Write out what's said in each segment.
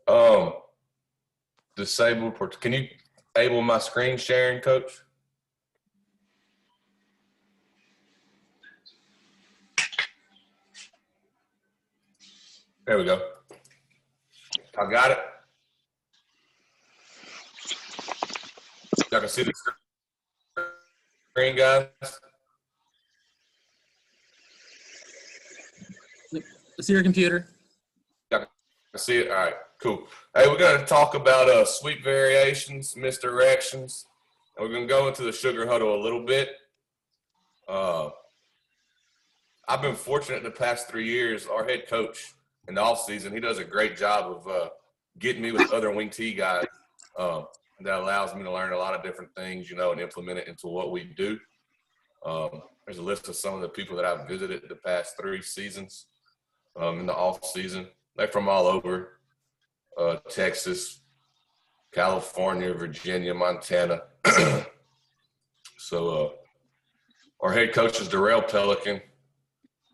Um, Can you enable my screen sharing, Coach? There we go. I got it. Y'all can see the screen, guys. See your computer. Y'all can see it. All right, cool. Hey, we're going to talk about sweep variations, misdirections, and we're going to go into the sugar huddle a little bit. I've been fortunate the past 3 years. Our head coach in the offseason, he does a great job of getting me with other wing T guys. That allows me to learn a lot of different things, and implement it into what we do. There's a list of some of the people that I've visited the past 3 seasons in the off season. They're from all over, Texas, California, Virginia, Montana. So our head coach is Darrell Pelican.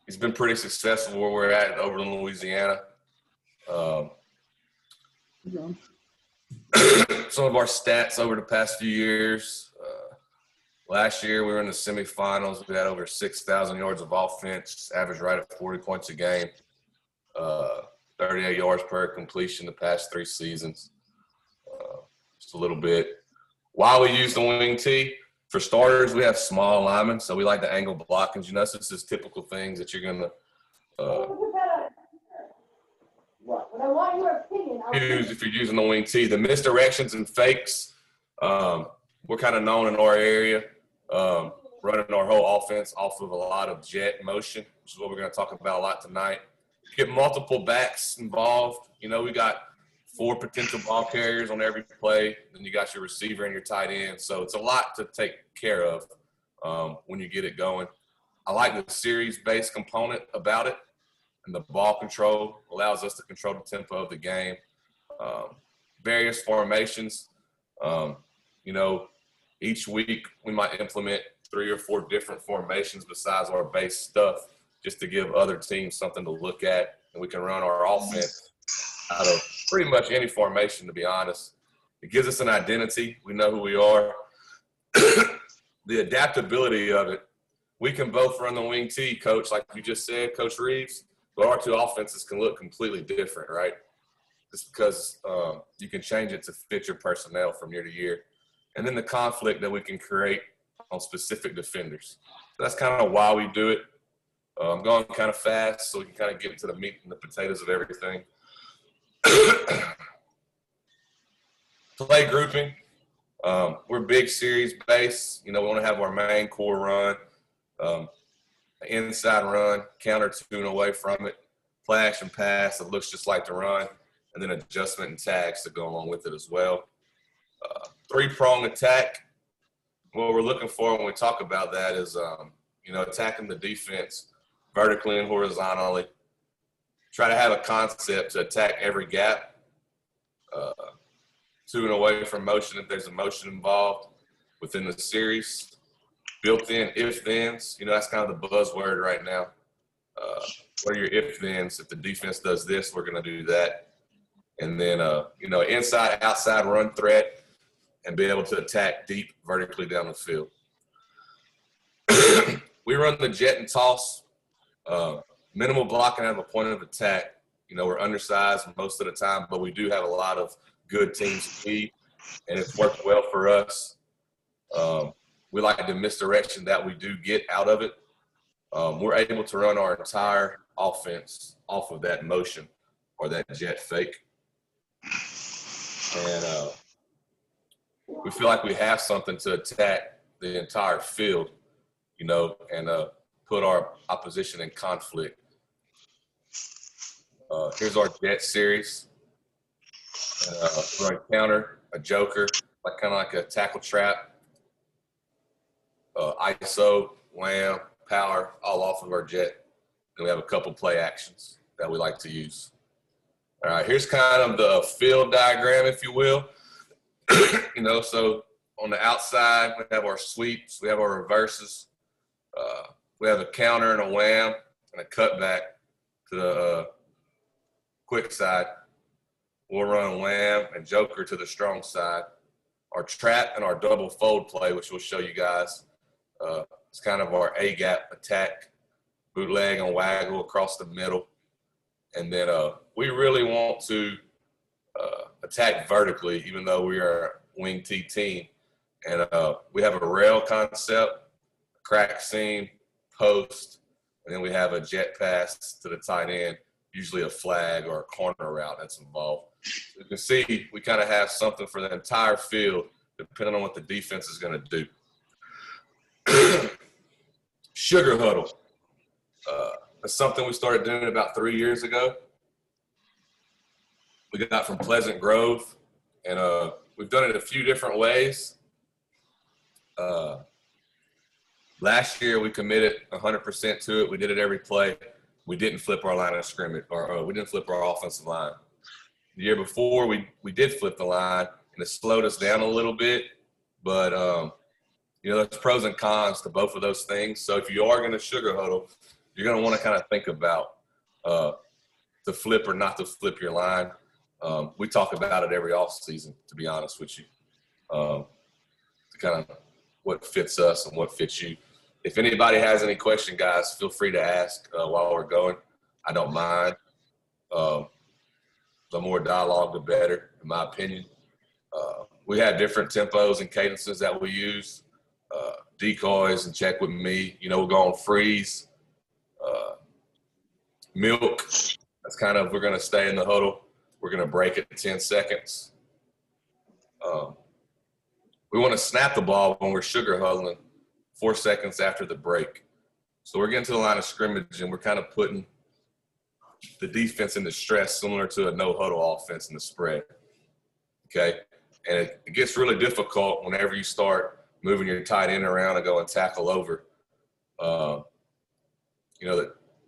He's been pretty successful where we're at over in Louisiana. Some of our stats over the past few years. Last year, we were in the semifinals. We had over 6,000 yards of offense, average right at 40 points a game, 38 yards per completion the past 3 seasons. Just a little bit. Why we use the wing T? For starters, we have small linemen, so we like the angle blockings. This is typical things that you're going to use if you're using the wing T. The misdirections and fakes, we're kind of known in our area, running our whole offense off of a lot of jet motion, which is what we're going to talk about a lot tonight. Get multiple backs involved. We got 4 potential ball carriers on every play. Then you got your receiver and your tight end. So it's a lot to take care of when you get it going. I like the series-based component about it, and the ball control allows us to control the tempo of the game. Various formations. Each week we might implement 3 or 4 different formations besides our base stuff, just to give other teams something to look at, and we can run our offense out of pretty much any formation, to be honest. It gives us an identity. We know who we are. The adaptability of it. We can both run the wing T, Coach, like you just said, Coach Reeves, but our 2 offenses can look completely different, right? Just because you can change it to fit your personnel from year to year. And then the conflict that we can create on specific defenders. So that's kind of why we do it. I'm going kind of fast so we can kind of get into the meat and the potatoes of everything. Play grouping. We're big series based. We want to have our main core run, inside run, counter 2 and away from it, play action pass that looks just like the run, and then adjustment and tags to go along with it as well. 3-prong attack. What we're looking for when we talk about that is, attacking the defense vertically and horizontally. Try to have a concept to attack every gap. 2 and away from motion if there's a motion involved within the series. Built-in if-thens. That's kind of the buzzword right now. What are your if-thens? If the defense does this, we're going to do that. And then, inside-outside run threat and be able to attack deep vertically down the field. We run the jet and toss. Minimal blocking at a point of attack. We're undersized most of the time, but we do have a lot of good team speed, and it's worked well for us. We like the misdirection that we do get out of it. We're able to run our entire offense off of that motion or that jet fake. And we feel like we have something to attack the entire field, and put our opposition in conflict. Here's our jet series. We're going to counter a joker, kind of like a tackle trap, ISO, wham, power, all off of our jet. And we have a couple play actions that we like to use. All right, here's kind of the field diagram, if you will. So on the outside, we have our sweeps, we have our reverses, we have a counter and a wham and a cutback to the quick side. we'll run wham and joker to the strong side. Our trap and our double fold play, which we'll show you guys, it's kind of our A-gap attack, bootleg and waggle across the middle. And then we really want to attack vertically, even though we are a wing T team. And we have a rail concept, crack seam, post, and then we have a jet pass to the tight end, usually a flag or a corner route that's involved. You can see we kind of have something for the entire field, depending on what the defense is going to do. Sugar huddle. That's something we started doing about 3 years ago. We got from Pleasant Grove, and we've done it a few different ways. Last year, we committed 100% to it. We did it every play. We didn't flip our line of scrimmage, or we didn't flip our offensive line. The year before, we did flip the line, and it slowed us down a little bit. But, there's pros and cons to both of those things. So if you are going to sugar huddle, you're going to want to kind of think about to flip or not to flip your line. We talk about it every off season, to be honest with you, to kind of what fits us and what fits you. If anybody has any question, guys, feel free to ask while we're going. I don't mind. The more dialogue, the better, in my opinion. We have different tempos and cadences that we use. Decoys and check with me. We're going freeze. Milk. That's kind of, we're going to stay in the huddle. We're going to break it 10 seconds. We want to snap the ball when we're sugar huddling 4 seconds after the break. So we're getting to the line of scrimmage, and we're kind of putting the defense into stress, similar to a no-huddle offense in the spread, okay? And it gets really difficult whenever you start moving your tight end around and go and tackle over. The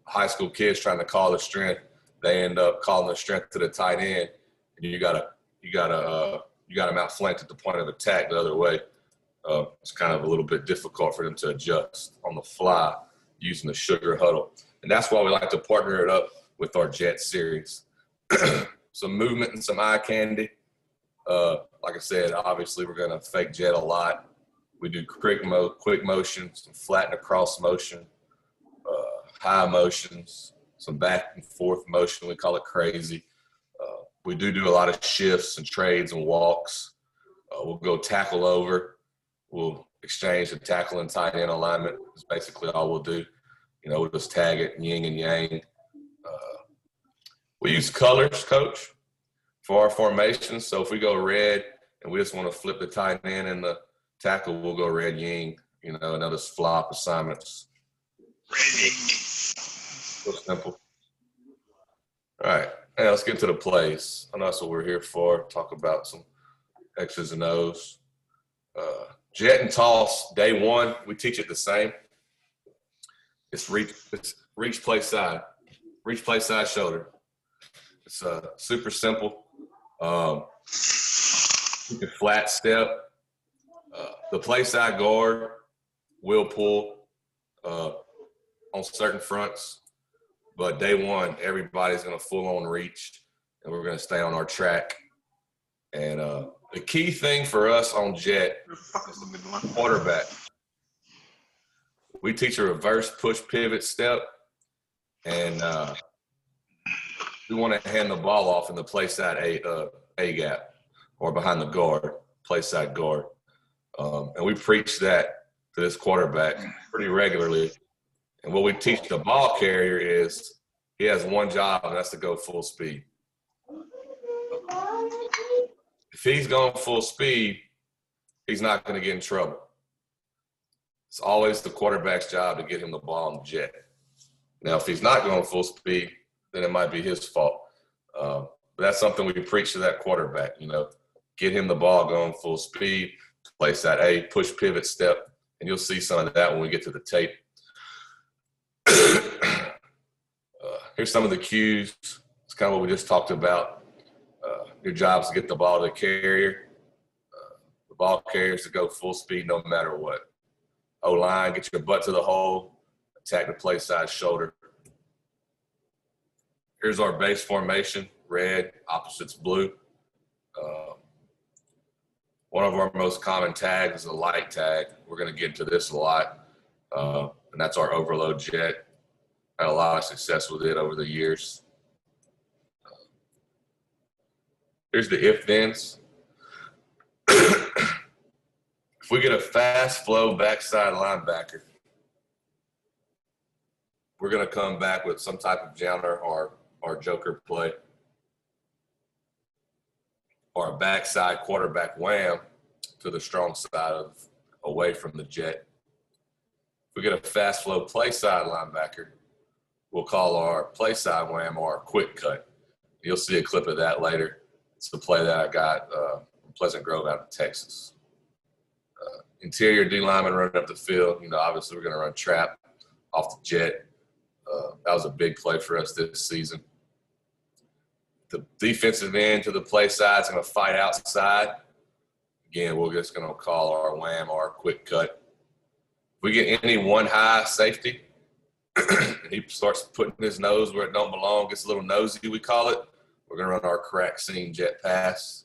high school kids trying to call the strength, they end up calling the strength to the tight end, and you got them outflanked at the point of attack the other way. It's kind of a little bit difficult for them to adjust on the fly using the sugar huddle. And that's why we like to partner it up with our jet series. Some movement and some eye candy. Like I said, obviously we're going to fake jet a lot. We do quick motion, some flat and across motion, high motions, some back and forth motion. We call it crazy. We do a lot of shifts and trades and walks. We'll go tackle over. We'll exchange the tackle and tight end alignment. That's basically all we'll do. We'll just tag it yin and yang. We use colors, coach, for our formations. So if we go red and we just want to flip the tight end and the tackle, we'll go red yin. And they'll just flop assignments. So simple. All right. Hey, let's get to the plays. I know that's what we're here for. Talk about some X's and O's. Jet and toss, day one, we teach it the same. It's reach, play side. Reach, play side, shoulder. It's super simple. You can flat step. The play side guard will pull on certain fronts. But day one, everybody's going to full-on reach, and we're going to stay on our track. And the key thing for us on jet is the quarterback. We teach a reverse push pivot step, and we want to hand the ball off in the play side A gap or behind the guard, play side guard. And we preach that to this quarterback pretty regularly. And what we teach the ball carrier is he has one job, and that's to go full speed. If he's going full speed, he's not going to get in trouble. It's always the quarterback's job to get him the ball in the jet. Now, if he's not going full speed, then it might be his fault. But that's something we preach to that quarterback, get him the ball going full speed, place that A, push pivot step, and you'll see some of that when we get to the tape. Here's some of the cues. It's kind of what we just talked about. Your job is to get the ball to the carrier. The ball carrier is to go full speed no matter what. O-line, get your butt to the hole, attack the play side shoulder. Here's our base formation, red, opposites blue. One of our most common tags is a light tag. We're going to get into this a lot, and that's our overload jet. Had a lot of success with it over the years. Here's the if-thens. If we get a fast flow backside linebacker, we're going to come back with some type of jammer or joker play, or a backside quarterback wham to the strong side away from the jet. If we get a fast flow play side linebacker, we'll call our play side wham or our quick cut. You'll see a clip of that later. It's the play that I got from Pleasant Grove out of Texas. Interior D lineman running up the field. Obviously we're going to run trap off the jet. That was a big play for us this season. The defensive end to the play side is going to fight outside. Again, we're just going to call our wham or our quick cut. If we get any one high safety, and he starts putting his nose where it don't belong, gets a little nosy, we call it, we're going to run our crack seam jet pass.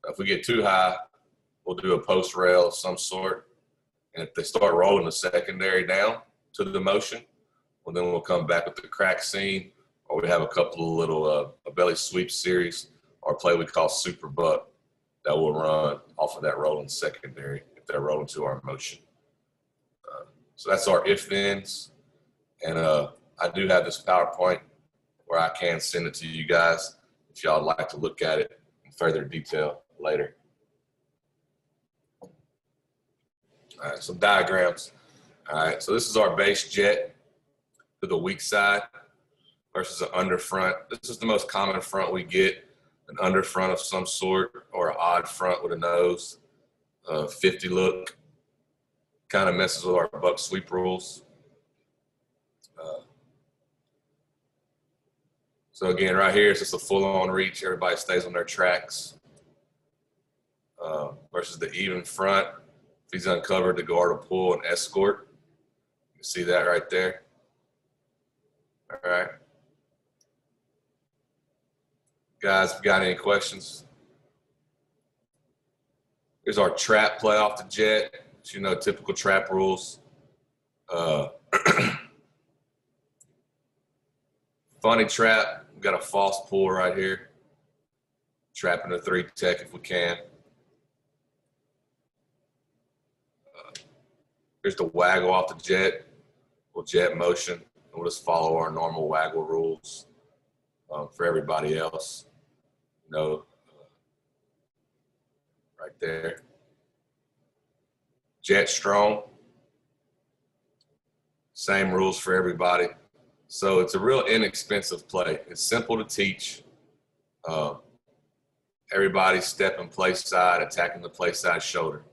If we get too high, we'll do a post rail of some sort. And if they start rolling the secondary down to the motion, well, then we'll come back with the crack seam, or we have a couple of little a belly sweep series or a play we call super buck that will run off of that rolling secondary if they're rolling to our motion. So that's our if-thens. And I do have this PowerPoint where I can send it to you guys if y'all would like to look at it in further detail later. All right, some diagrams. All right, so this is our base jet to the weak side versus an under front. This is the most common front we get, an under front of some sort or an odd front with a nose, 50 look. Kind of messes with our buck sweep rules. So again, right here, it's just a full-on reach. Everybody stays on their tracks. Versus the even front. If he's uncovered, the guard will pull and escort. You can see that right there. All right. Guys, if you got any questions? Here's our trap play off the jet. So, typical trap rules. Funny trap. We've got a false pull right here. Trapping a 3 tech if we can. Here's the waggle off the jet. We'll jet motion. And we'll just follow our normal waggle rules for everybody else. Right there. Jet strong. Same rules for everybody. So it's a real inexpensive play. It's simple to teach. Everybody's stepping play side, attacking the play side shoulder.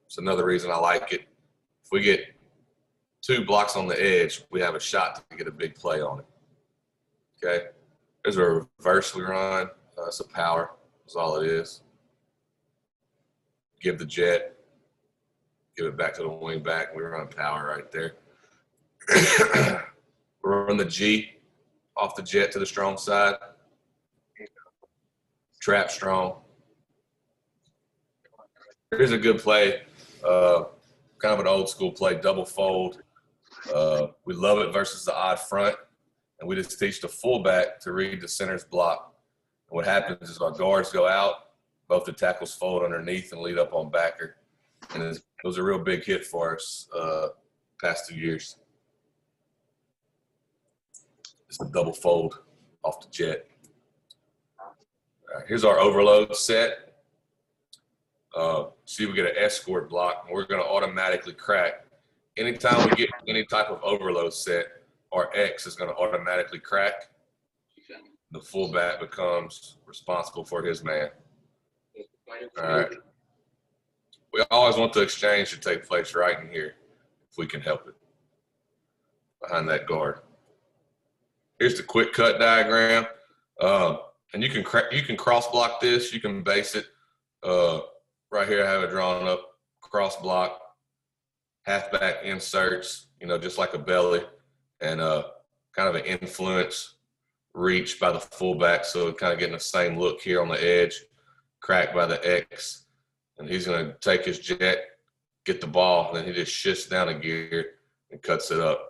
It's another reason I like it. If we get 2 blocks on the edge, we have a shot to get a big play on it. Okay? There's a reverse we run. It's a power. That's all it is. Give the jet. Give it back to the wing back. We run power right there. We run the G off the jet to the strong side. Trap strong. Here's a good play. Kind of an old school play, double fold. We love it versus the odd front. And we just teach the fullback to read the center's block. And what happens is our guards go out, both the tackles fold underneath and lead up on backer. And it was a real big hit for us past 2 years. It's a double fold off the jet. All right, here's our overload set. See, we get an escort block, and we're going to automatically crack. Anytime we get any type of overload set, our X is going to automatically crack. The fullback becomes responsible for his man. All right. We always want the exchange to take place right in here, if we can help it, behind that guard. Here's the quick cut diagram. And you can cross block this. You can base it. Right here, I have it drawn up. Cross block, halfback inserts, just like a belly, and kind of an influence reach by the fullback, so kind of getting the same look here on the edge, crack by the X, and he's going to take his jet, get the ball, and then he just shifts down a gear and cuts it up.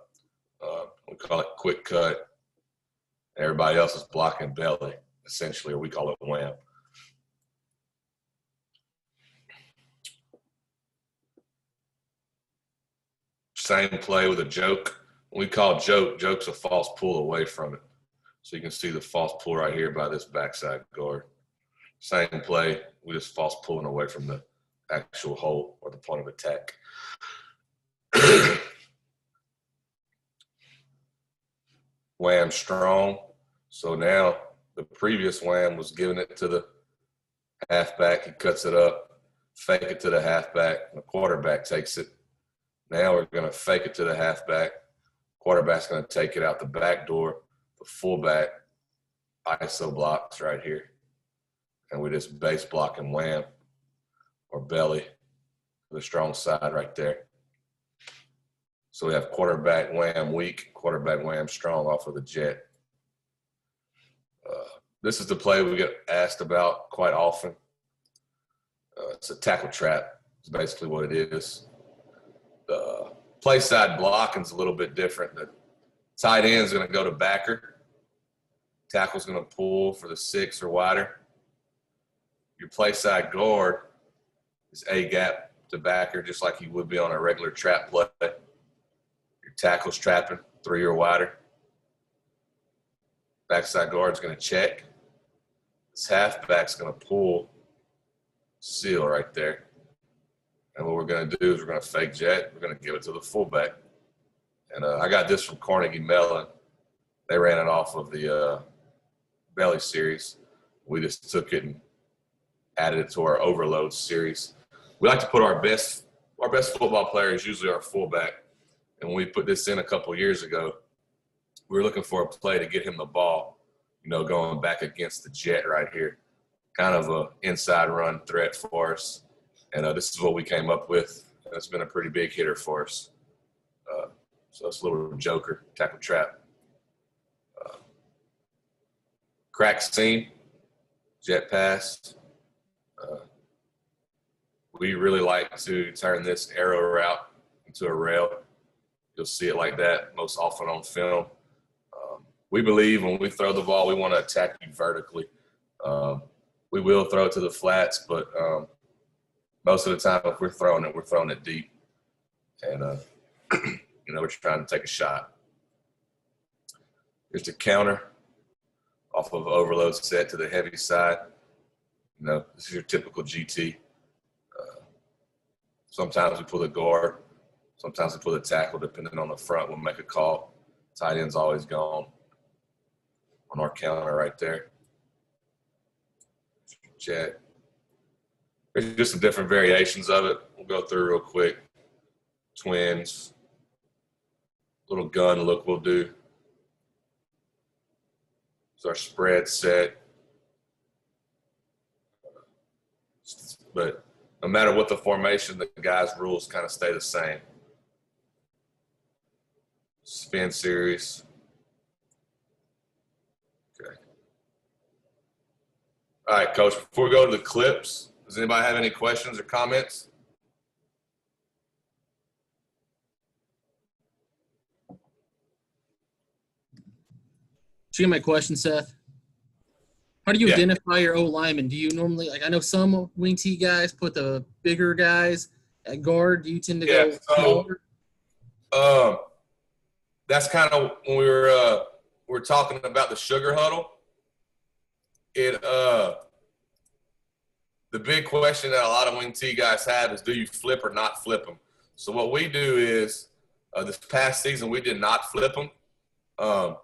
We call it quick cut. Everybody else is blocking belly, essentially, or we call it wham. Same play with a joke. When we call joke's a false pull away from it. So you can see the false pull right here by this backside guard. Same play, we just false pulling away from the actual hole or the point of attack. Wham strong. So now the previous wham was giving it to the halfback. He cuts it up, fake it to the halfback, and the quarterback takes it. Now we're going to fake it to the halfback. Quarterback's going to take it out the back door. The fullback ISO blocks right here. And we just base block and wham or belly to the strong side right there. So we have quarterback wham weak, quarterback wham strong off of the jet. This is the play we get asked about quite often. It's a tackle trap. It's basically what it is. The play side blocking is a little bit different. The tight end is going to go to backer. Tackle's going to pull for the 6 or wider. Your play side guard is A gap to backer, just like you would be on a regular trap play. Your tackle's trapping 3 or wider. Backside guard's going to check. This halfback's going to pull, seal right there. And what we're going to do is we're going to fake jet. We're going to give it to the fullback. And I got this from Carnegie Mellon. They ran it off of the Belly series. We just took it and added it to our Overload series. We like to put our best football player is usually our fullback. And when we put this in a couple years ago, we were looking for a play to get him the ball, going back against the jet right here. Kind of a inside run threat for us. And this is what we came up with. And it's been a pretty big hitter for us. So it's a little joker, tackle trap. Crack seam, jet pass. We really like to turn this arrow route into a rail. You'll see it like that most often on film. We believe when we throw the ball, we want to attack you vertically. We will throw it to the flats, but most of the time, if we're throwing it deep. And, we're trying to take a shot. Here's the counter off of overload set to the heavy side. This is your typical GT. Sometimes we pull the guard. Sometimes we pull the tackle, depending on the front. We'll make a call. Tight end's always gone on our counter right there. Check. There's just some different variations of it. We'll go through real quick. Twins. Little gun look we'll do. It's our spread set. But no matter what the formation, the guys' rules kind of stay the same. Spin series. Okay. All right, Coach, before we go to the clips, does anybody have any questions or comments? Do you get my question, Seth? How do you identify your O lineman? Do you normally, I know some wing T guys put the bigger guys at guard. Do you tend to go smaller? That's kind of when we were talking about the sugar huddle. The big question that a lot of wing T guys have is, do you flip or not flip them? So what we do is, this past season we did not flip them, and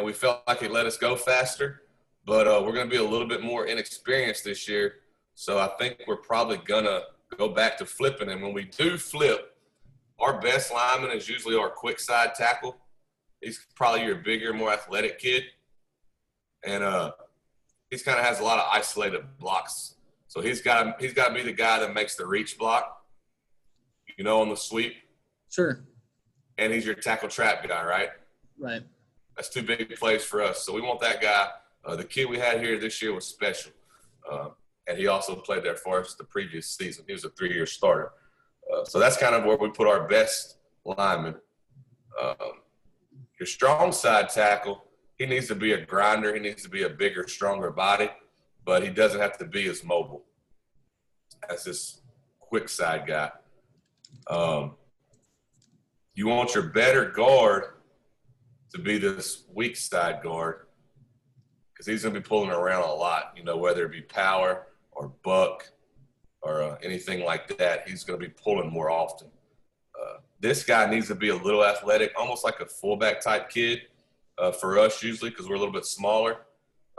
we felt like it let us go faster. But we're going to be a little bit more inexperienced this year, so I think we're probably going to go back to flipping. And when we do flip, our best lineman is usually our quick side tackle. He's probably your bigger, more athletic kid, and he's kind of has a lot of isolated blocks. So he's got to be the guy that makes the reach block, on the sweep. Sure. And he's your tackle trap guy, right? Right. That's 2 big plays for us. So we want that guy. The kid we had here this year was special. And he also played there for us the previous season. He was a 3-year starter. So that's kind of where we put our best lineman. Your strong side tackle, he needs to be a grinder. He needs to be a bigger, stronger body, but he doesn't have to be as mobile as this quick side guy. You want your better guard to be this weak side guard because he's going to be pulling around a lot, whether it be power or buck or anything like that. He's going to be pulling more often. This guy needs to be a little athletic, almost like a fullback type kid for us usually because we're a little bit smaller.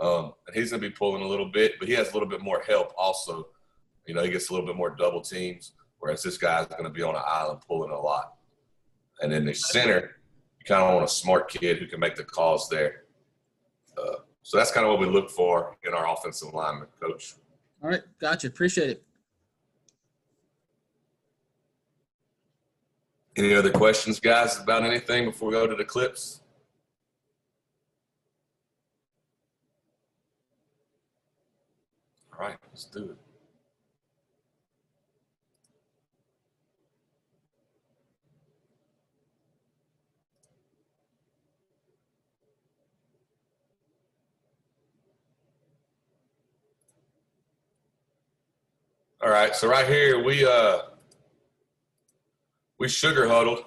And he's going to be pulling a little bit, but he has a little bit more help also. He gets a little bit more double teams, whereas this guy's going to be on an island pulling a lot. And then the center, you kind of want a smart kid who can make the calls there. So that's kind of what we look for in our offensive lineman, Coach. All right, gotcha. Appreciate it. Any other questions, guys, about anything before we go to the clips? All right, let's do it. All right, so right here we sugar huddled.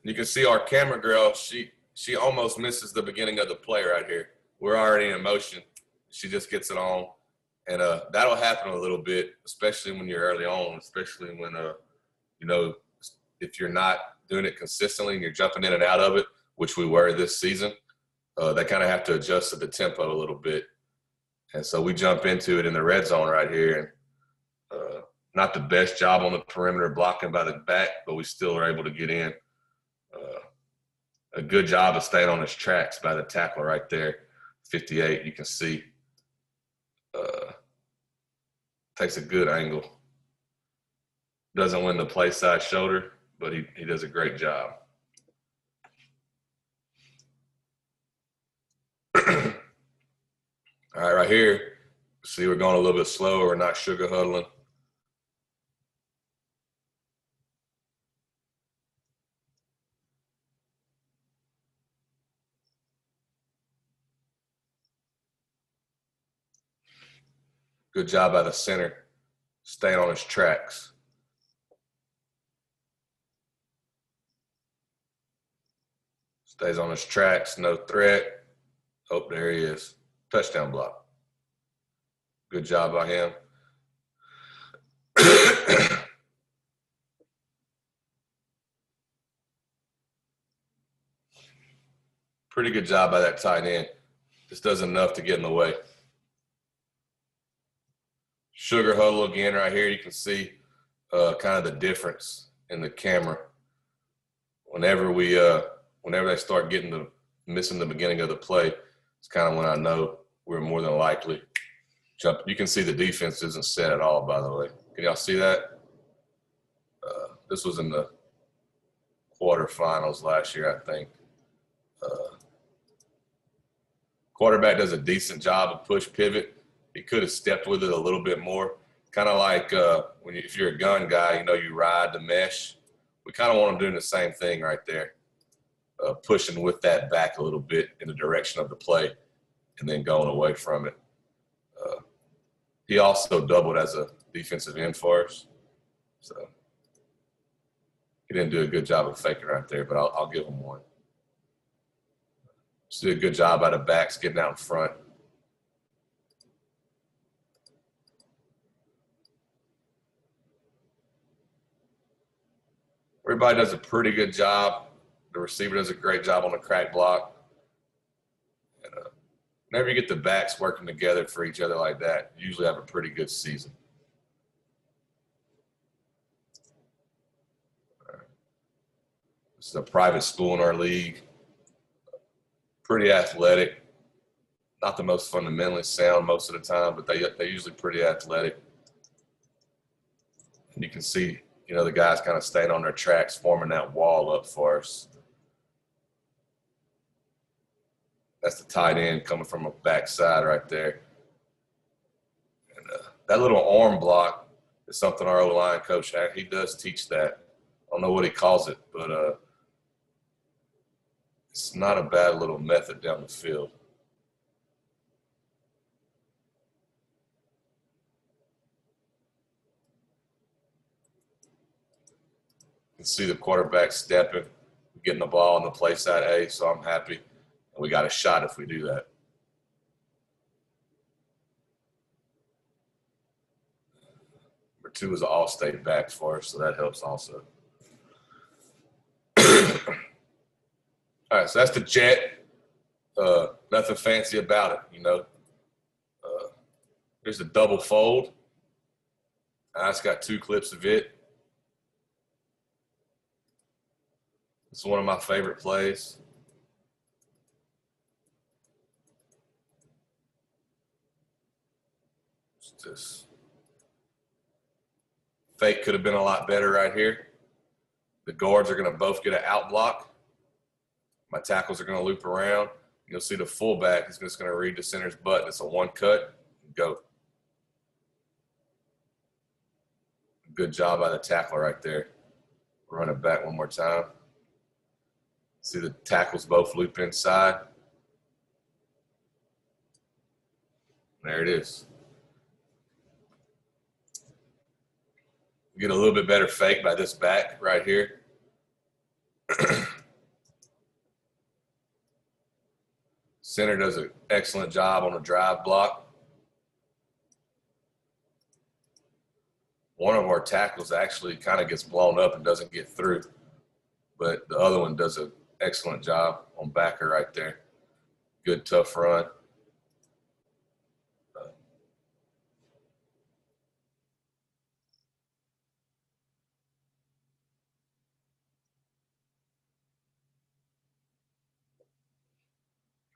You can see our camera girl, she almost misses the beginning of the play right here. We're already in motion. She just gets it on. And that'll happen a little bit, especially when you're early on, especially when, if you're not doing it consistently and you're jumping in and out of it, which we were this season, they kind of have to adjust to the tempo a little bit. And so we jump into it in the red zone right here. And not the best job on the perimeter blocking by the back, but we still are able to get in. A good job of staying on his tracks by the tackler right there, 58. You can see takes a good angle. Doesn't win the play side shoulder, but he does a great job. All right here, see we're going a little bit slower. We're not sugar huddling. Good job by the center, staying on his tracks. Stays on his tracks, no threat. Oh, there he is. Touchdown block. Good job by him. Pretty good job by that tight end. Just does enough to get in the way. Sugar huddle again right here. You can see kind of the difference in the camera. Whenever they start missing the beginning of the play, it's kind of when I know we're more than likely jump. You can see the defense isn't set at all, by the way. Can y'all see that? This was in the quarterfinals last year, I think. Quarterback does a decent job of push pivot. He could have stepped with it a little bit more. Kind of like if you're a gun guy, you ride the mesh. We kind of want him doing the same thing right there, pushing with that back a little bit in the direction of the play and then going away from it. He also doubled as a defensive end for us. So he didn't do a good job of faking right there, but I'll give him one. Just did a good job out of backs getting out in front. Everybody does a pretty good job. The receiver does a great job on the crack block. And whenever you get the backs working together for each other like that, you usually have a pretty good season. This is a private school in our league. Pretty athletic. Not the most fundamentally sound most of the time, but they're usually pretty athletic. And you can see, the guys kind of staying on their tracks, forming that wall up for us. That's the tight end coming from a backside right there. And that little arm block is something our O-line coach, he does teach that. I don't know what he calls it, but it's not a bad little method down the field. You can see the quarterback stepping, getting the ball on the play side A, so I'm happy. And we got a shot if we do that. Number 2 is an all-state back for us, so that helps also. All right, so that's the jet. Nothing fancy about it, you know. There's a double fold. I just got 2 clips of it. It's one of my favorite plays. It's just fake could have been a lot better right here. The guards are going to both get an out block. My tackles are going to loop around. You'll see the fullback is just going to read the center's button. It's a 1 cut. Go. Good job by the tackler right there. Run it back one more time. See the tackles both loop inside. There it is. Get a little bit better fake by this back right here. Center does an excellent job on the drive block. One of our tackles actually kind of gets blown up and doesn't get through, but the other one does an excellent job on backer right there. Good, tough run.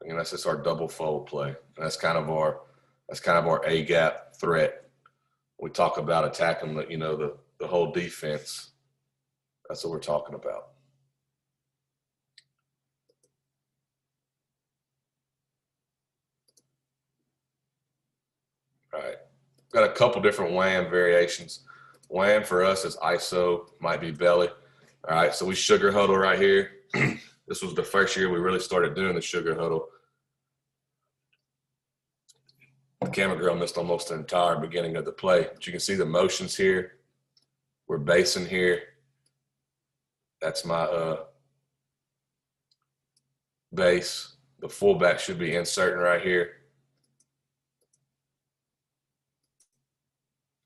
And that's just our double fold play. And that's kind of our A gap threat. We talk about attacking the whole defense. That's what we're talking about. All right. Got a couple different wham variations. Wham for us is ISO, might be belly. All right, so we sugar huddle right here. This was the first year we really started doing the sugar huddle. The camera girl missed almost the entire beginning of the play, but you can see the motions here. We're basing here. That's my base. The fullback should be inserting right here.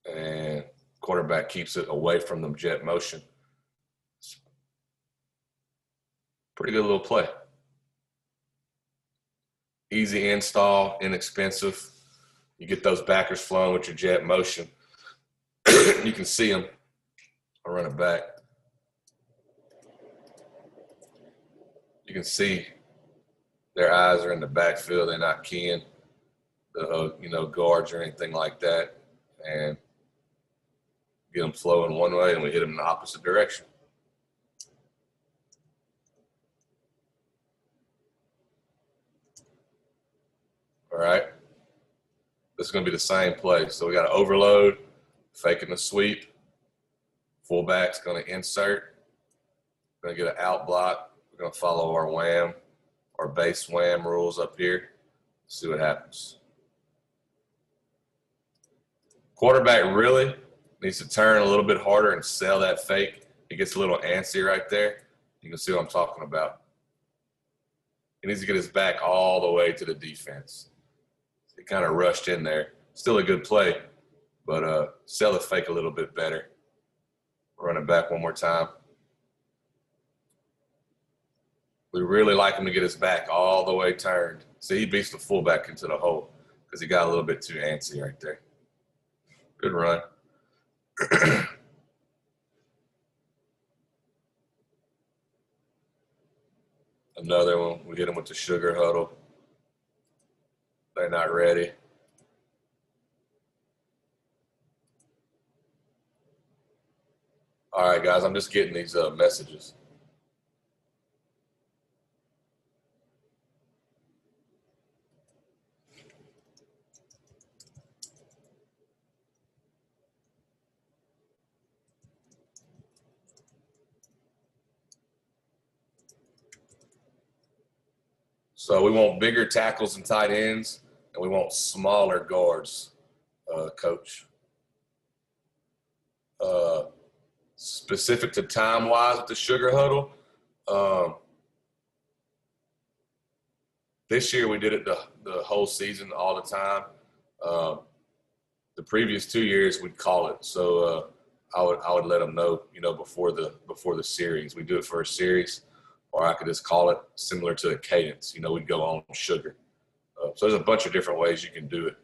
And quarterback keeps it away from the jet motion. Pretty good little play. Easy install, inexpensive. You get those backers flowing with your jet motion. You can see them. I'll run it back. You can see their eyes are in the backfield. They're not keying the guards or anything like that. And get them flowing one way, and we hit them in the opposite direction. All right. This is going to be the same play. So we got to overload, faking the sweep. Fullback's going to insert. We're going to get an out block. We're going to follow our wham, our base wham rules up here. See what happens. Quarterback really needs to turn a little bit harder and sell that fake. He gets a little antsy right there. You can see what I'm talking about. He needs to get his back all the way to the defense. He kind of rushed in there. Still a good play, but sell the fake a little bit better. Run it back one more time. We really like him to get his back all the way turned. See, he beats the fullback into the hole because he got a little bit too antsy right there. Good run. Another one. We hit him with the sugar huddle. They're not ready. All right, guys, I'm just getting these messages. So we want bigger tackles and tight ends, and we want smaller guards, Coach. Specific to time-wise with the Sugar Huddle, this year we did it the whole season, all the time. The previous 2 years we'd call it, so I would let them know, before the series. We do it for a series, or I could just call it similar to a cadence. We'd go on Sugar. So there's a bunch of different ways you can do it.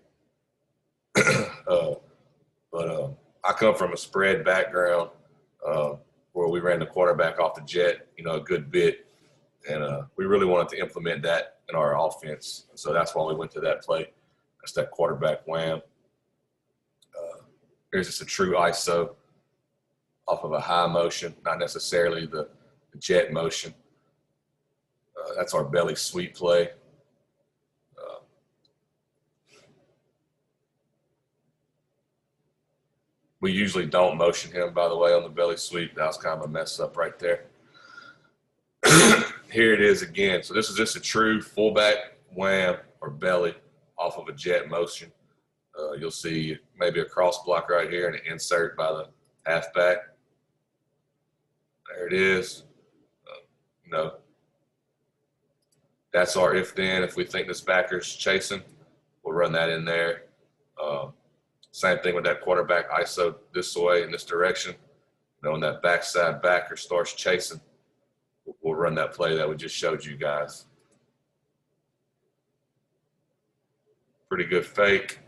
But I come from a spread background where we ran the quarterback off the jet, a good bit, and we really wanted to implement that in our offense. So that's why we went to that play. That's that quarterback wham. Here's just a true ISO off of a high motion, not necessarily the jet motion. That's our belly sweep play. We usually don't motion him, by the way, on the belly sweep. That was kind of a mess up right there. Here it is again. So this is just a true fullback wham or belly off of a jet motion. You'll see maybe a cross block right here and an insert by the halfback. There it is. That's our if-then. If we think this backer's chasing, we'll run that in there. Same thing with that quarterback ISO this way in this direction. When that backside backer starts chasing, we'll run that play that we just showed you guys. Pretty good fake.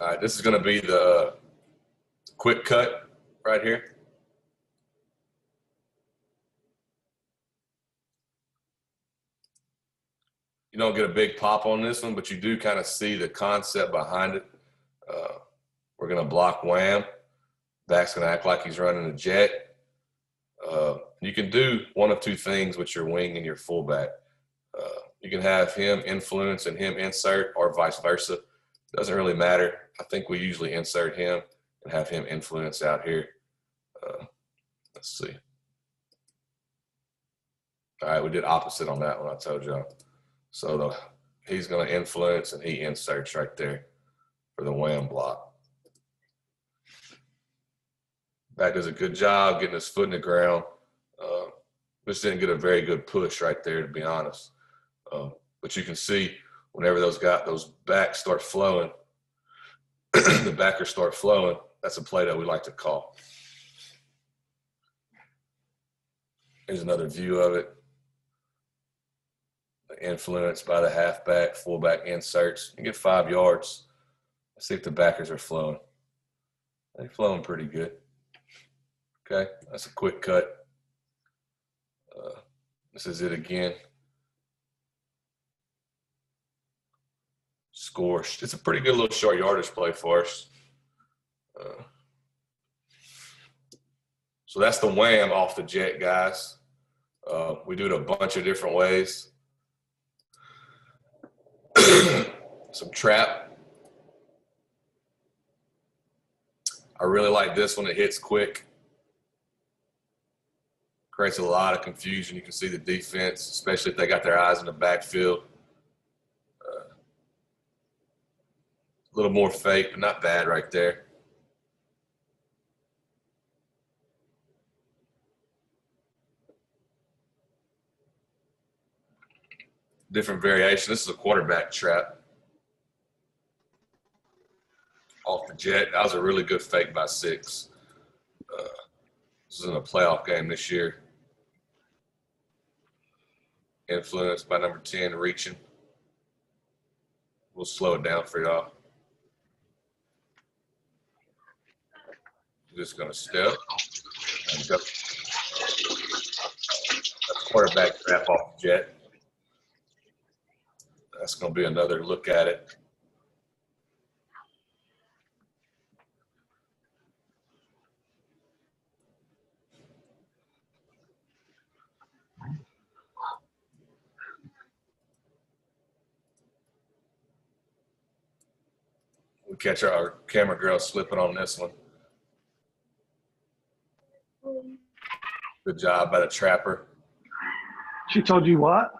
All right, this is going to be the quick cut right here. You don't get a big pop on this one, but you do kind of see the concept behind it. We're going to block wham. Back's going to act like he's running a jet. You can do one of two things with your wing and your fullback. You can have him influence and him insert, or vice versa. Doesn't really matter. I think we usually insert him and have him influence out here. Let's see. All right, we did opposite on that one, I told y'all. So he's going to influence and he inserts right there for the wham block. Back does a good job getting his foot in the ground. Just didn't get a very good push right there, to be honest. But you can see whenever those backs start flowing, the backers start flowing, that's a play that we like to call. Here's another view of it. Influenced by the halfback, fullback inserts. You get 5 yards. Let's see if the backers are flowing. They're flowing pretty good. Okay, that's a quick cut. This is it again. Score. It's a pretty good little short yardage play for us. So that's the wham off the jet, guys. We do it a bunch of different ways. Some trap. I really like this one. It hits quick. Creates a lot of confusion. You can see the defense, especially if they got their eyes in the backfield. A little more fake, but not bad right there. Different variation. This is a quarterback trap. Off the jet. That was a really good fake by 6. This is in a playoff game this year. Influenced by number 10 reaching. We'll slow it down for y'all. Just going to step and go. That's quarterback trap off the jet. That's going to be another look at it. We catch our camera girl slipping on this one. Good job by the trapper. She told you what?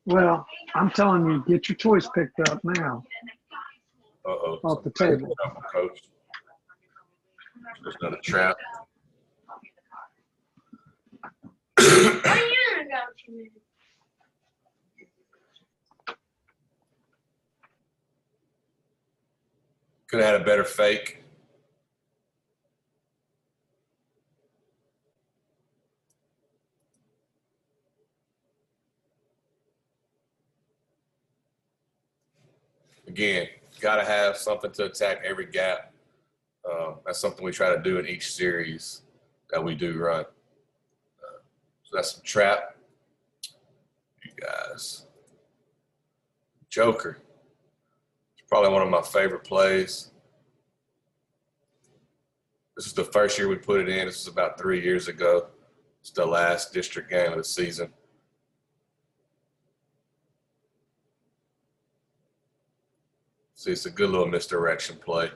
Well, I'm telling you, get your toys picked up now. Uh-oh. Off the table. Coach. There's another trap. Could have had a better fake. Again, got to have something to attack every gap. That's something we try to do in each series that we do run. So that's some trap. You guys. Joker. It's probably one of my favorite plays. This is the first year we put it in. This was about 3 years ago. It's the last district game of the season. See, it's a good little misdirection play.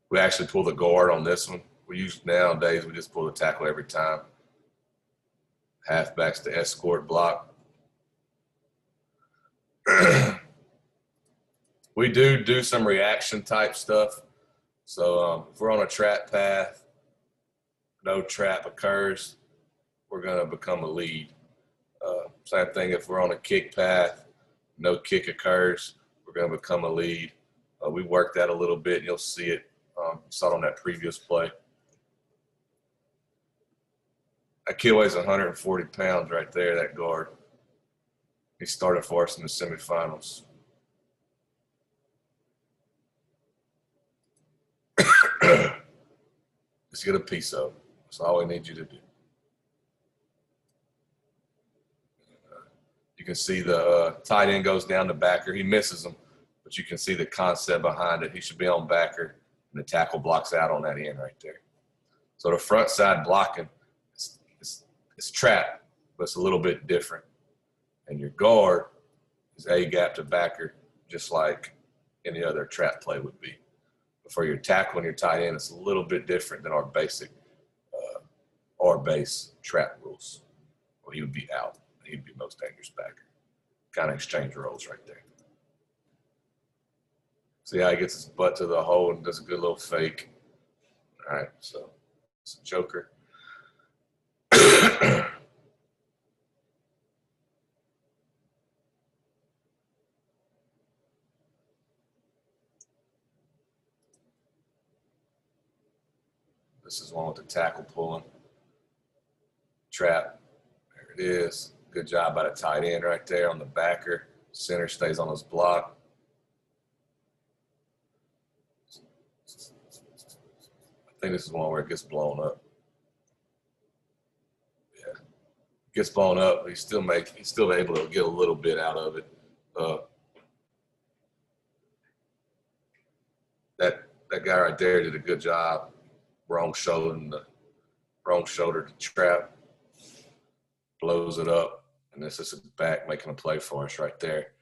We actually pull the guard on this one. Nowadays, we just pull the tackle every time. Halfbacks to escort block. We do some reaction type stuff. So if we're on a trap path, no trap occurs, we're going to become a lead. Same thing if we're on a kick path, no kick occurs, we're going to become a lead. We work that a little bit, and you'll see it. You saw it on that previous play. That kid weighs 140 pounds right there, that guard. He started for us in the semifinals. Just get a piece of it. That's all we need you to do. You can see the tight end goes down to backer. He misses him, but you can see the concept behind it. He should be on backer, and the tackle blocks out on that end right there. So the front side blocking, it's trap, but it's a little bit different. And your guard is A gap to backer, just like any other trap play would be. But for your tackle and your tight end, it's a little bit different than our basic base trap rules. Well, he would be out. He'd be most dangerous backer. Kind of exchange roles right there. See how he gets his butt to the hole and does a good little fake. All right, so it's a joker. This is one with the tackle pulling. Trap. There it is. Good job by the tight end right there on the backer. Center stays on his block. I think this is one where it gets blown up. Yeah. It gets blown up, but he's still able to get a little bit out of it. That guy right there did a good job. Wrong shoulder to trap. Blows it up, and this is back making a play for us right there.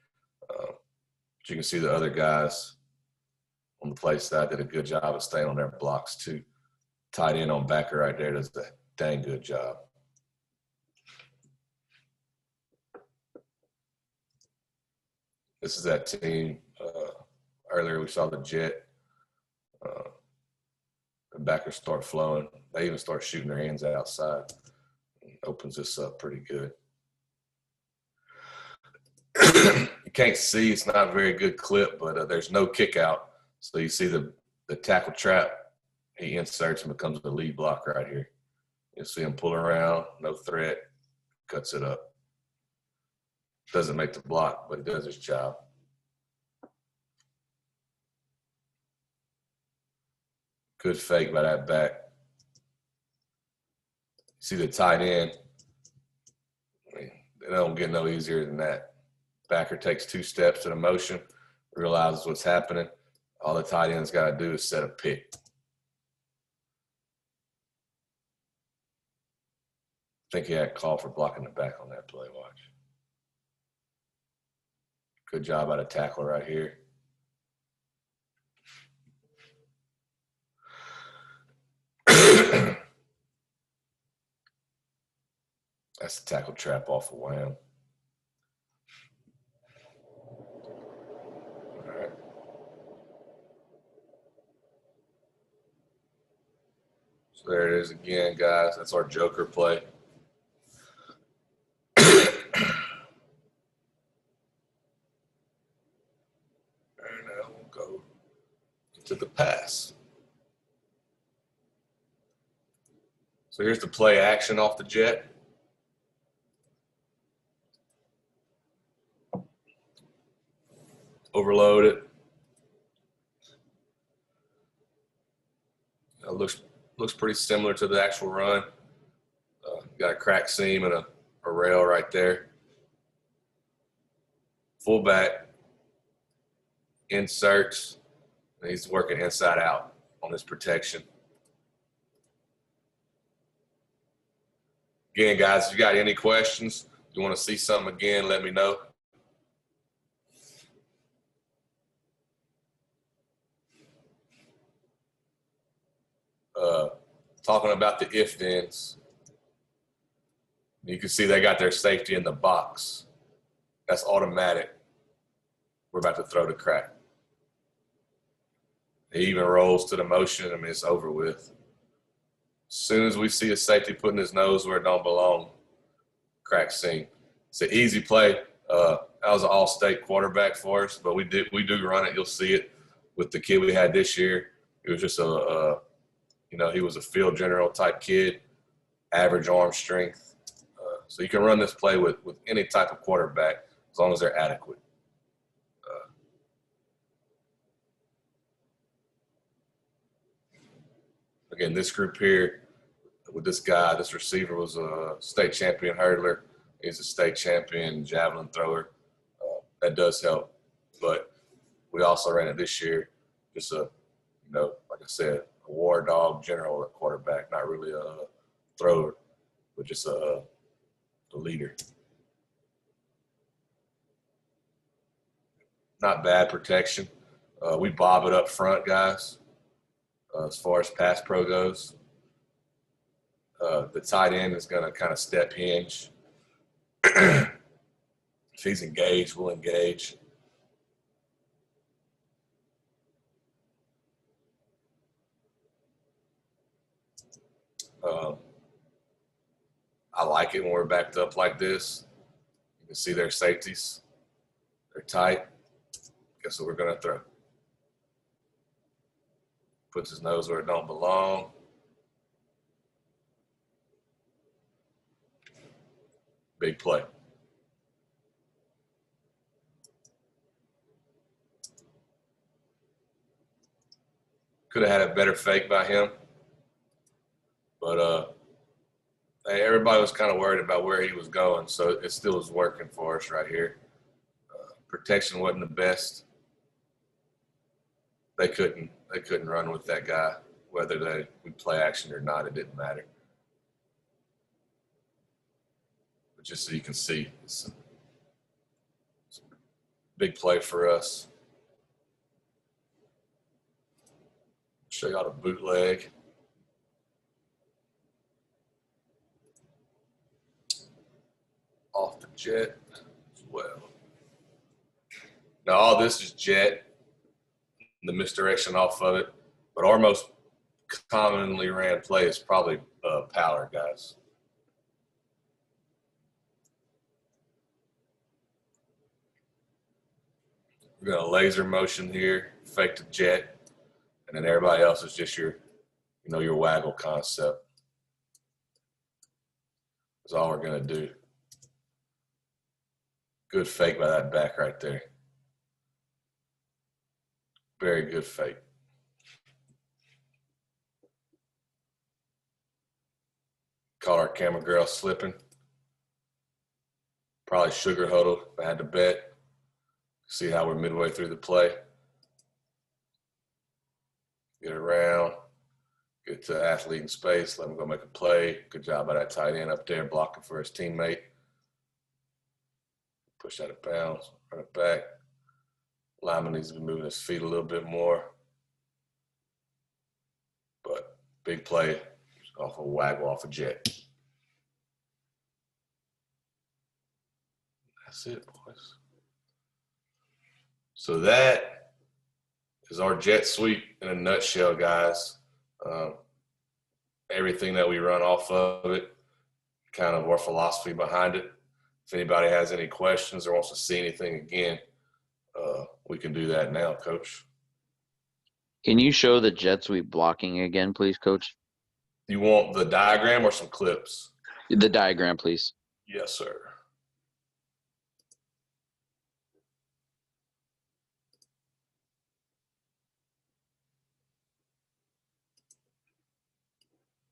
But you can see the other guys on the play side did a good job of staying on their blocks too. Tight end on backer right there does a dang good job. This is that team. Earlier we saw the jet. The backers start flowing. They even start shooting their hands outside. Opens this up pretty good. You can't see, it's not a very good clip, but there's no kick out. So you see the tackle trap, he inserts and becomes the lead block right here. You'll see him pull around, no threat, cuts it up. Doesn't make the block, but he does his job. Good fake by that back. See the tight end, they don't get no easier than that. Backer takes 2 steps to the motion, realizes what's happening. All the tight end's got to do is set a pick. I think he had call for blocking the back on that play, watch. Good job out of tackle right here. That's the tackle trap off of wham. All right. So there it is again, guys. That's our joker play. And now we'll go to the pass. So here's the play action off the jet. Overload it. It looks pretty similar to the actual run. Got a crack seam and a rail right there. Fullback inserts, and he's working inside out on his protection. Again, guys, if you got any questions, you want to see something again, let me know. Talking about the if-thens, you can see they got their safety in the box. That's automatic. We're about to throw the crack. He even rolls to the motion. I mean, it's over with. As soon as we see a safety putting his nose where it don't belong, crack seam. It's an easy play. That was an all-state quarterback for us, but we do run it. You'll see it with the kid we had this year. It was just he was a field general type kid, average arm strength. So you can run this play with any type of quarterback as long as they're adequate. Again, this group here with this guy, this receiver was a state champion hurdler. He's a state champion javelin thrower. That does help. But we also ran it this year. Just like I said, a war dog general at quarterback, not really a thrower, but just a leader. Not bad protection. We bob it up front, guys, as far as pass pro goes. The tight end is going to kind of step hinge. If he's engaged, we'll engage. I like it when we're backed up like this. You can see their safeties. They're tight. Guess what we're going to throw? Puts his nose where it don't belong. Big play. Could have had a better fake by him. But everybody was kind of worried about where he was going, so it still was working for us right here. Protection wasn't the best. They couldn't run with that guy, whether we play action or not. It didn't matter. But just so you can see, it's a big play for us. Show y'all the bootleg. Off the jet as well. Now all this is jet, the misdirection off of it, but our most commonly ran play is probably power, guys. We're gonna laser motion here, fake the jet, and then everybody else is just your waggle concept. That's all we're gonna do. Good fake by that back right there. Very good fake. Caught our camera girl slipping. Probably sugar huddle if I had to bet. See how we're midway through the play. Get around. Get to athlete in space. Let him go make a play. Good job by that tight end up there blocking for his teammate. Push that out of bounds. Run it back. Lineman needs to be moving his feet a little bit more. But big play off a waggle off a jet. That's it, boys. So that is our jet sweep in a nutshell, guys. Everything that we run off of it, kind of our philosophy behind it. If anybody has any questions or wants to see anything again, we can do that now, Coach. Can you show the jet sweep blocking again, please, Coach? You want the diagram or some clips? The diagram, please. Yes, sir.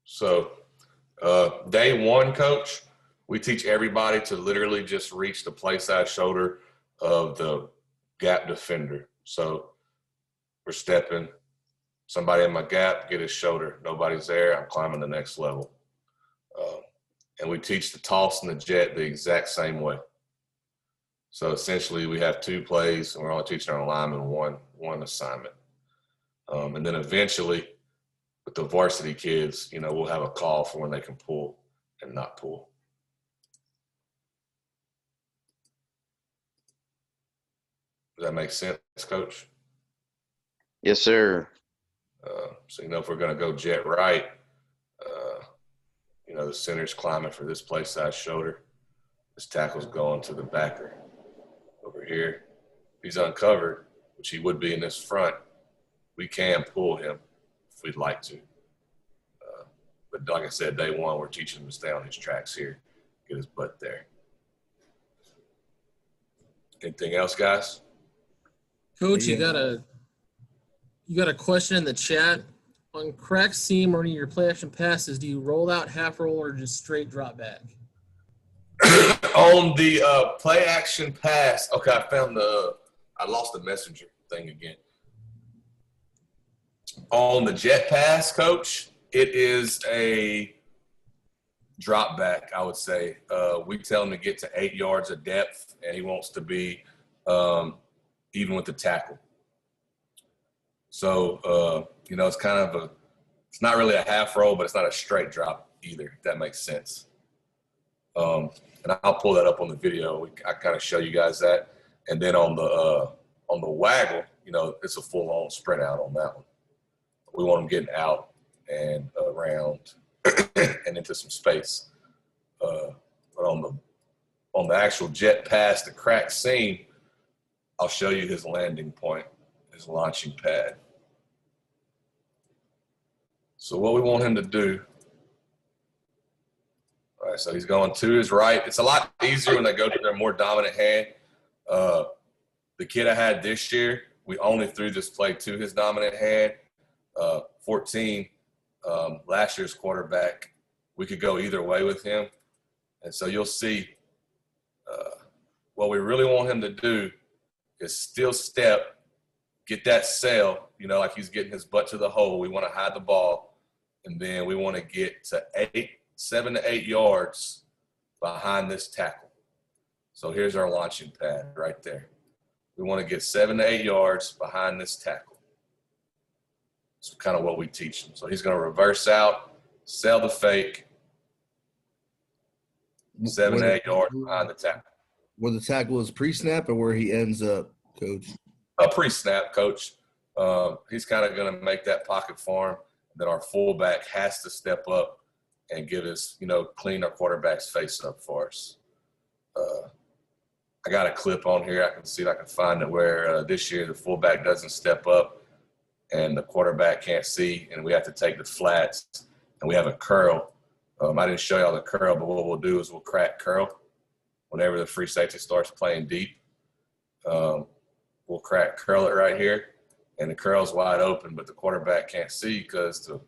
So day one, Coach, we teach everybody to literally just reach the play side shoulder of the gap defender. So we're stepping, somebody in my gap, get his shoulder. Nobody's there, I'm climbing the next level. And we teach the toss and the jet the exact same way. So essentially we have 2 plays and we're only teaching our linemen one assignment. And then eventually with the varsity kids, you know, we'll have a call for when they can pull and not pull. Does that make sense, Coach? Yes, sir. So, you know, if we're going to go jet right, you know, the center's climbing for this play side shoulder. This tackle's going to the backer over here. If he's uncovered, which he would be in this front, we can pull him if we'd like to. But like I said, day one, we're teaching him to stay on his tracks here, get his butt there. Anything else, guys? Coach, you got a question in the chat. On crack seam or any of your play action passes, do you roll out, half roll, or just straight drop back? On the play action pass, okay, I lost the messenger thing again. On the jet pass, Coach, it is a drop back, I would say. We tell him to get to 8 yards of depth, and he wants to be even with the tackle. So, you know, it's kind of it's not really a half roll, but it's not a straight drop either, if that makes sense. And I'll pull that up on the video. I kind of show you guys that. And then on the waggle, you know, it's a full-on sprint out on that one. We want them getting out and around and into some space. But on the actual jet pass, the crack seam, I'll show you his landing point, his launching pad. So what we want him to do, all right, so he's going to his right. It's a lot easier when they go to their more dominant hand. The kid I had this year, we only threw this play to his dominant hand. 14, last year's quarterback, we could go either way with him. And so you'll see what we really want him to do is still step, get that sail, you know, like he's getting his butt to the hole. We want to hide the ball. And then we want to get to 7 to 8 yards behind this tackle. So here's our launching pad right there. We want to get 7 to 8 yards behind this tackle. That's kind of what we teach him. So he's going to reverse out, sell the fake, 7 to 8 yards behind the tackle. Where the tackle is pre-snap or where he ends up, Coach? A pre-snap, Coach. He's kind of going to make that pocket for him. Then our fullback has to step up and give us, you know, clean our quarterback's face up for us. I got a clip on here. I can see if I can find it where this year the fullback doesn't step up and the quarterback can't see, and we have to take the flats, and we have a curl. I didn't show y'all the curl, but what we'll do is we'll crack curl whenever the free safety starts playing deep. We'll crack curl it right here. And the curl's wide open, but the quarterback can't see because the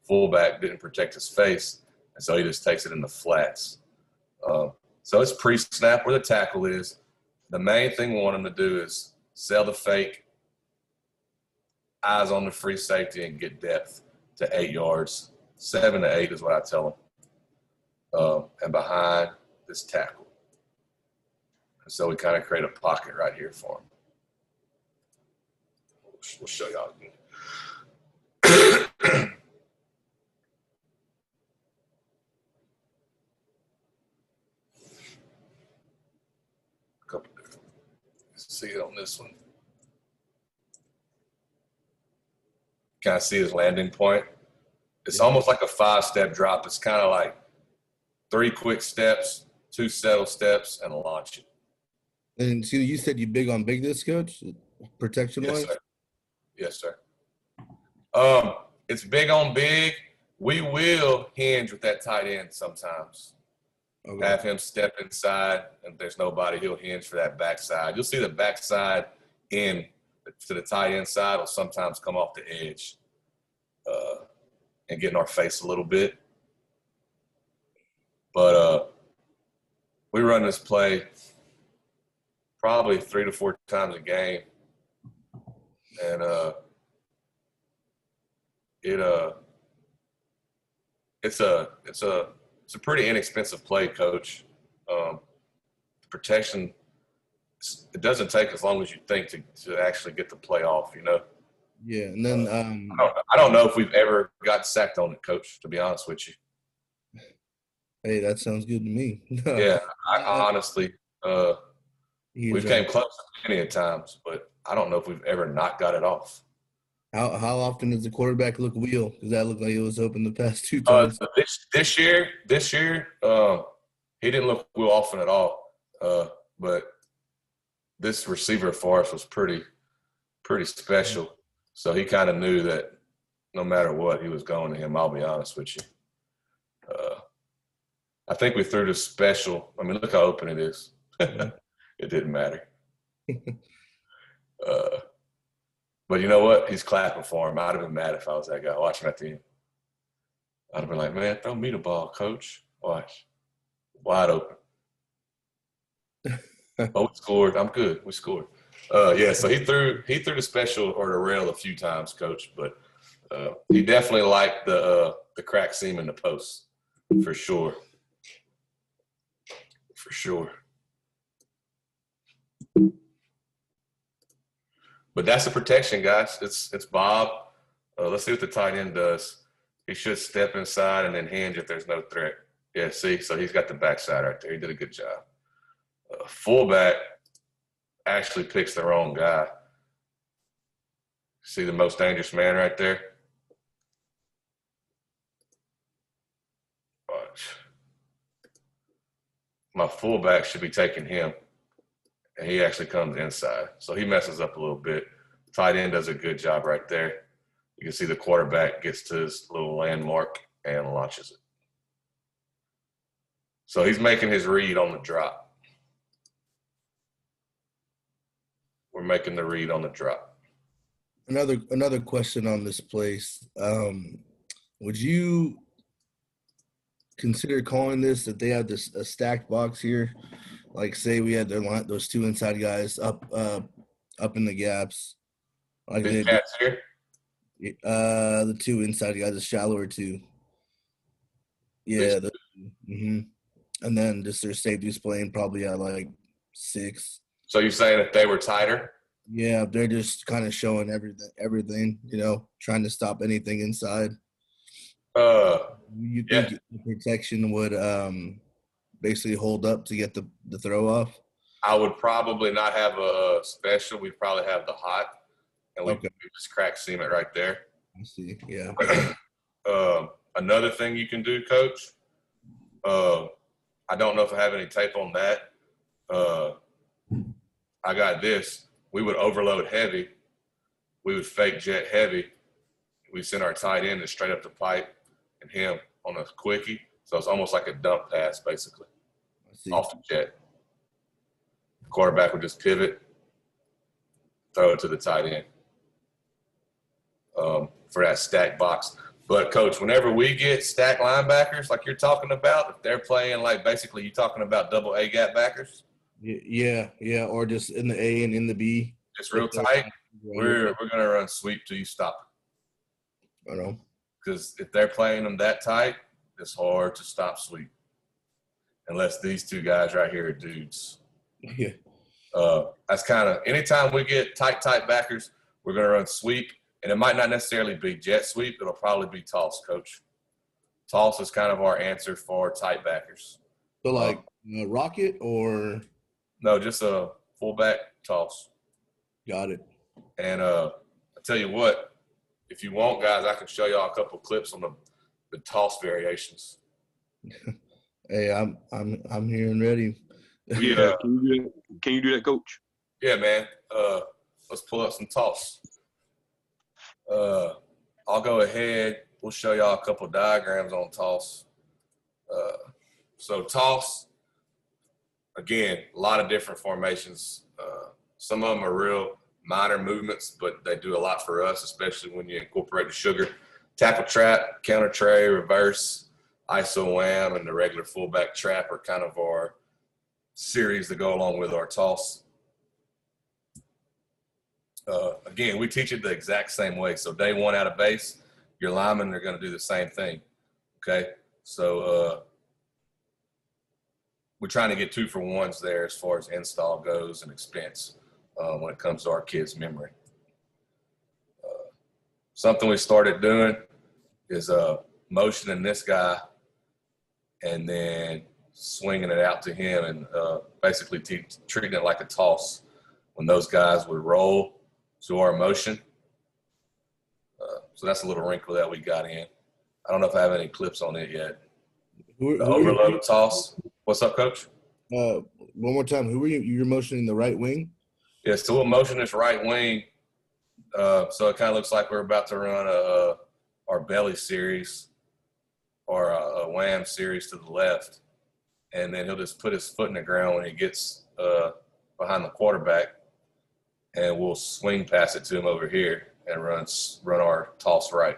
fullback didn't protect his face, and so he just takes it in the flats. So it's pre-snap where the tackle is. The main thing we want him to do is sell the fake, eyes on the free safety, and get depth to 8 yards. 7 to 8 is what I tell him. And behind this tackle. And so we kind of create a pocket right here for him. We'll show y'all again. see it on this one. Can I see his landing point? It's almost like a 5-step drop. It's kind of like 3 quick steps, 2 settle steps, and a launch it. And see, you said you big on big this, coach, protection Yes, wise. sir. Yes, sir. It's big on big. We will hinge with that tight end sometimes. Okay. Have him step inside, and if there's nobody, he'll hinge for that backside. You'll see the backside in to the tight end side will sometimes come off the edge and get in our face a little bit. But we run this play probably 3 to 4 times a game, and it's a pretty inexpensive play, Coach. Protection, it doesn't take as long as you think to actually get the play off, you know? Yeah, and then I don't know if we've ever got sacked on it, Coach, to be honest with you. hey, that sounds good to me. Yeah, I honestly, we've came close many a times, but I don't know if we've ever not got it off. How often does the quarterback look wheel? Because that looked like it was open the past 2 times. This year, he didn't look wheel often at all. But this receiver for us was pretty special. So he kind of knew that no matter what, he was going to him. I'll be honest with you. I think we threw this special. I mean, look how open it is. It didn't matter. But you know what? He's clapping for him. I'd have been mad if I was that guy watching that team. I'd have been like, man, throw me the ball, coach. Watch. Wide open. Oh, we scored. I'm good. We scored. Yeah, so he threw the special or the rail a few times, coach, but he definitely liked the crack seam in the post for sure. For sure. But that's the protection, guys. It's Bob. Let's see what the tight end does. He should step inside and then hinge if there's no threat. Yeah, see? So he's got the backside right there. He did a good job. Fullback actually picks the wrong guy. See the most dangerous man right there? Watch. My fullback should be taking him, and he actually comes inside. So he messes up a little bit. Tight end does a good job right there. You can see the quarterback gets to his little landmark and launches it. So he's making his read on the drop. We're making the read on the drop. Another question on this place. Would you consider calling this if they have a stacked box here? Like, say we had those 2 inside guys up in the gaps. Like Big cats here? The 2 inside guys, the shallower 2. Yeah. And then just their safeties playing probably at like 6. So you're saying if they were tighter? Yeah, they're just kind of showing everything, you know, trying to stop anything inside. You think the protection would basically hold up to get the throw off? I would probably not have a special. We'd probably have the hot, and we just crack seam it right there. I see, yeah. Another thing you can do, Coach, I don't know if I have any tape on that. I got this. We would overload heavy. We would fake jet heavy. We send our tight end to straight up the pipe and him on a quickie. So it's almost like a dump pass, basically, off the jet. The quarterback would just pivot, throw it to the tight end for that stack box. But, Coach, whenever we get stacked linebackers like you're talking about, if they're playing like basically you're talking about double A gap backers. Yeah, or just in the A and in the B. It's real tight. We're going to run sweep till you stop. I know. Because if they're playing them that tight, it's hard to stop sweep. Unless these 2 guys right here are dudes. Yeah. That's kind of – anytime we get tight backers, we're going to run sweep. And it might not necessarily be jet sweep. It'll probably be toss, Coach. Toss is kind of our answer for tight backers. So, like rocket or – No, just a fullback toss. Got it. And I tell you what, if you want, guys, I can show y'all a couple clips on the toss variations. Hey, I'm here and ready. Yeah, can you do that, Coach? Yeah, man. Let's pull up some toss. I'll go ahead. We'll show y'all a couple diagrams on toss. So toss, again, a lot of different formations. Some of them are real minor movements, but they do a lot for us, especially when you incorporate the sugar. Tackle trap, counter tray, reverse, ISO wham, and the regular fullback trap are kind of our series that go along with our toss. Again, we teach it the exact same way. So day one out of base, your linemen are going to do the same thing. Okay, so we're trying to get 2-for-1s there as far as install goes and expense when it comes to our kids' memory. Something we started doing is motioning this guy and then swinging it out to him and basically treating it like a toss. When those guys would roll to our motion. So that's a little wrinkle that we got in. I don't know if I have any clips on it yet. The overload toss. What's up, Coach? One more time. Who were you? You're motioning the right wing? Yeah, so we'll motion this right wing. So it kind of looks like we're about to run our belly series or a wham series to the left. And then he'll just put his foot in the ground when he gets behind the quarterback. And we'll swing pass it to him over here and run our toss right.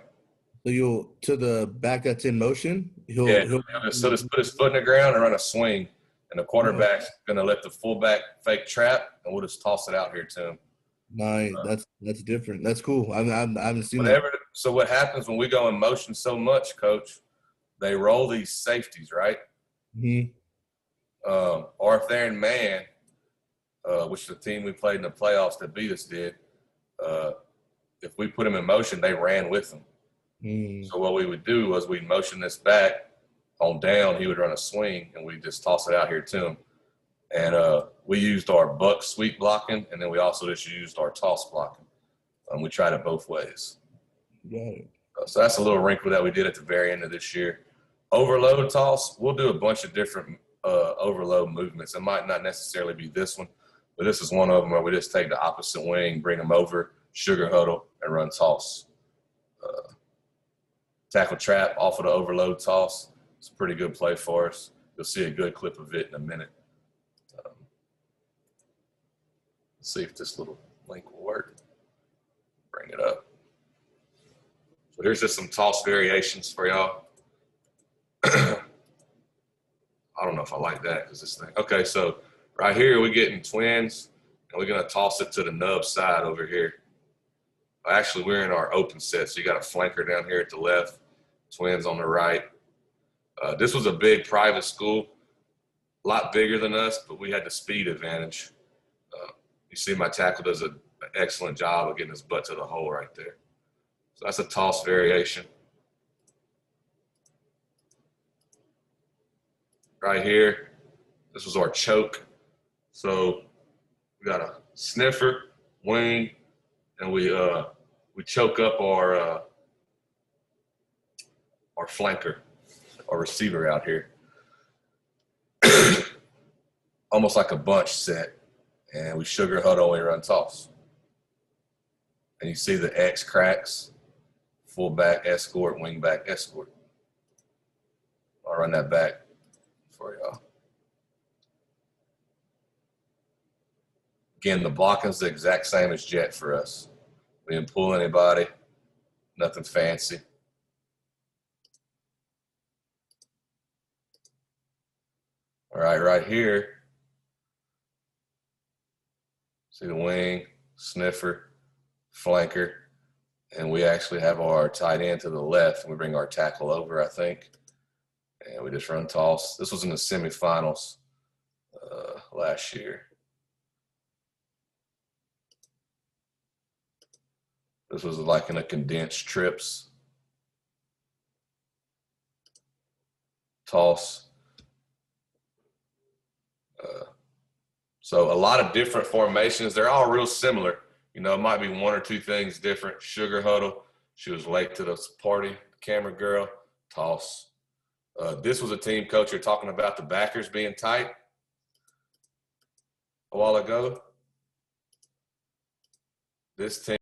So you'll to the back that's in motion. He'll just put his foot in the ground and run a swing, and the quarterback's gonna let the fullback fake trap, and we'll just toss it out here to him. Nice. That's different. That's cool. I haven't seen that. So what happens when we go in motion so much, Coach? They roll these safeties, right? Mm-hmm. Or if they're in man, which the team we played in the playoffs that beat us did, if we put them in motion, they ran with them. So what we would do was we'd motion this back on down. He would run a swing, and we'd just toss it out here to him. And we used our buck sweep blocking, and then we also just used our toss blocking. We tried it both ways. Got it. So that's a little wrinkle that we did at the very end of this year. Overload toss, we'll do a bunch of different overload movements. It might not necessarily be this one, but this is one of them where we just take the opposite wing, bring them over, sugar huddle, and run toss. Tackle trap off of the overload toss. It's a pretty good play for us. You'll see a good clip of it in a minute. Let's see if this little link will work. Bring it up. So here's just some toss variations for y'all. I don't know if I like that because this thing. Okay, so right here we're getting twins, and we're going to toss it to the nub side over here. Actually, we're in our open set, so you got a flanker down here at the left, twins on the right. This was a big private school, a lot bigger than us, but we had the speed advantage. You see my tackle does an excellent job of getting his butt to the hole right there. So that's a toss variation. Right here, this was our choke. So we got a sniffer, wing, and we choke up our flanker, our receiver out here. Almost like a bunch set. And we sugar huddle and we run toss. And you see the X cracks, fullback escort, wing back escort. I'll run that back for y'all. Again, the blocking's the exact same as jet for us. We didn't pull anybody, nothing fancy. All right, right here, see the wing, sniffer, flanker, and we actually have our tight end to the left, and we bring our tackle over, I think, and we just run toss. This was in the semifinals last year. This was like in a condensed trips. Toss. So a lot of different formations. They're all real similar. You know, it might be one or two things different. Sugar Huddle. She was late to the party. Camera girl. Toss. This was a team, Coach, you're talking about the backers being tight a while ago. This team